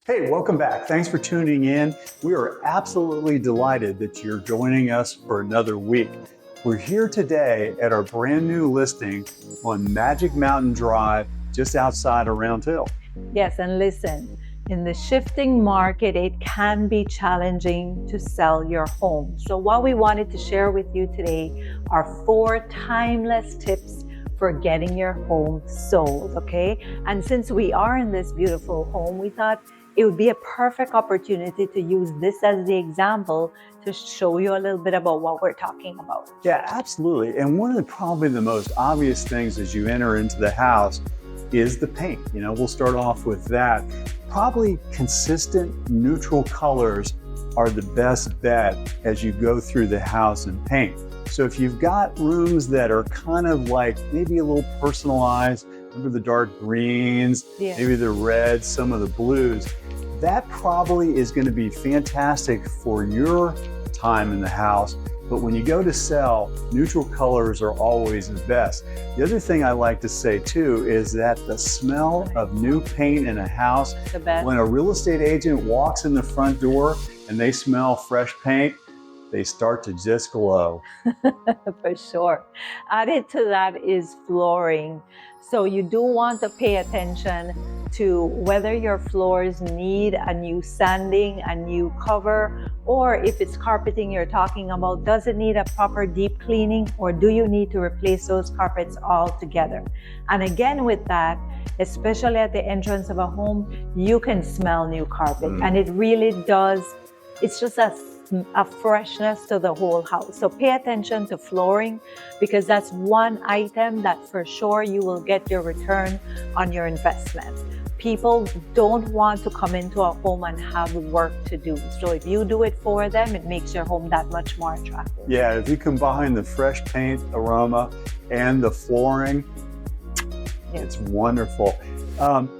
Hey, welcome back. Thanks for tuning in. We are absolutely delighted that you're joining us for another week. We're here today at our brand new listing on Magic Mountain Drive, just outside of Round Hill. Yes, and listen, in the shifting market, it can be challenging to sell your home. So what we wanted to share with you today are 4 timeless tips for getting your home sold, okay? And since we are in this beautiful home, we thought it would be a perfect opportunity to use this as the example to show you a little bit about what we're talking about. Yeah, absolutely. And one of probably the most obvious things as you enter into the house is the paint. We'll start off with that. Probably consistent neutral colors are the best bet as you go through the house and paint. So if you've got rooms that are kind of like maybe a little personalized, remember the dark greens, maybe the reds, some of the blues, that probably is going to be fantastic for your time in the house. But when you go to sell, neutral colors are always the best. The other thing I like to say too is that the smell of new paint in a house, when a real estate agent walks in the front door and they smell fresh paint, they start to just glow. For sure. Added to that is flooring. So you do want to pay attention to whether your floors need a new sanding, a new cover, or if it's carpeting you're talking about, does it need a proper deep cleaning, or do you need to replace those carpets altogether? And again with that, especially at the entrance of a home, you can smell new carpet and it really does, it's just a freshness to the whole house. So pay attention to flooring, because that's one item that for sure you will get your return on your investment. People don't want to come into a home and have work to do. So if you do it for them, it makes your home that much more attractive. Yeah, if you combine the fresh paint aroma and the flooring, it's wonderful.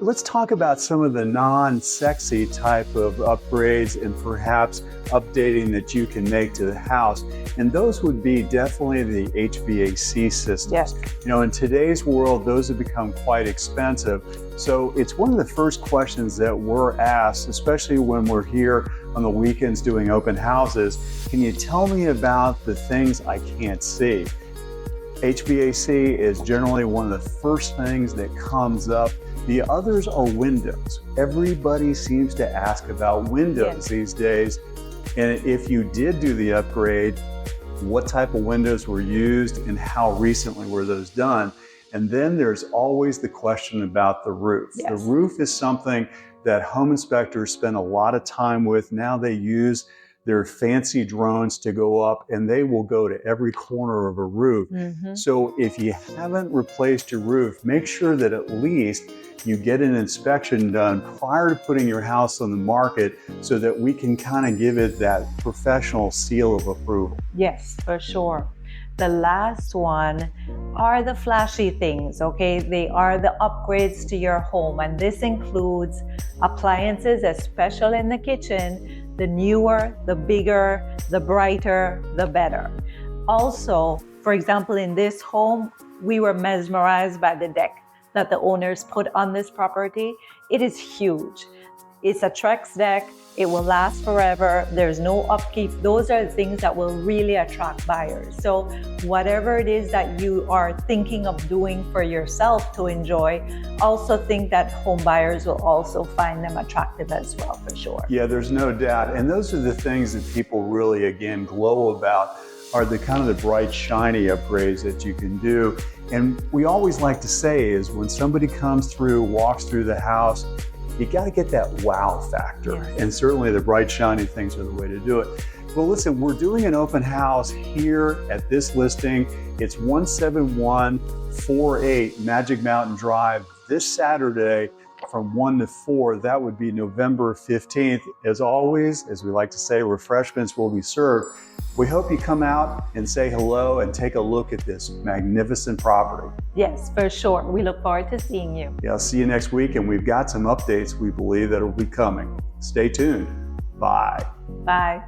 Let's talk about some of the non-sexy type of upgrades and perhaps updating that you can make to the house. And those would be definitely the HVAC systems. Yes. In today's world, those have become quite expensive. So it's one of the first questions that we're asked, especially when we're here on the weekends doing open houses. Can you tell me about the things I can't see? HVAC is generally one of the first things that comes up. The others are windows. Everybody seems to ask about windows these days. And if you did do the upgrade, what type of windows were used and how recently were those done? And then there's always the question about the roof. Yes. The roof is something that home inspectors spend a lot of time with. Now they use their fancy drones to go up, and they will go to every corner of a roof. So if you haven't replaced your roof, make sure that at least you get an inspection done prior to putting your house on the market so that we can kind of give it that professional seal of approval. Yes, for sure. The last one are the flashy things, okay? They are the upgrades to your home, and this includes appliances, especially in the kitchen. The newer, the bigger, the brighter, the better. Also, for example, in this home, we were mesmerized by the deck that the owners put on this property. It is huge. It's a Trex deck. It will last forever. There's no upkeep. Those are the things that will really attract buyers. So whatever it is that you are thinking of doing for yourself to enjoy, also think that home buyers will also find them attractive as well, for sure. Yeah, there's no doubt. And those are the things that people really, again, glow about, are the kind of the bright, shiny upgrades that you can do. And we always like to say is when somebody comes through, walks through the house, you got to get that wow factor. Yes. And certainly the bright, shiny things are the way to do it. Well, listen, we're doing an open house here at this listing. It's 17148 Magic Mountain Drive this Saturday from 1 to 4. That would be November 15th. As always, as we like to say, refreshments will be served. We hope you come out and say hello and take a look at this magnificent property. Yes, for sure. We look forward to seeing you. Yeah, I'll see you next week, and we've got some updates we believe that will be coming. Stay tuned. Bye. Bye.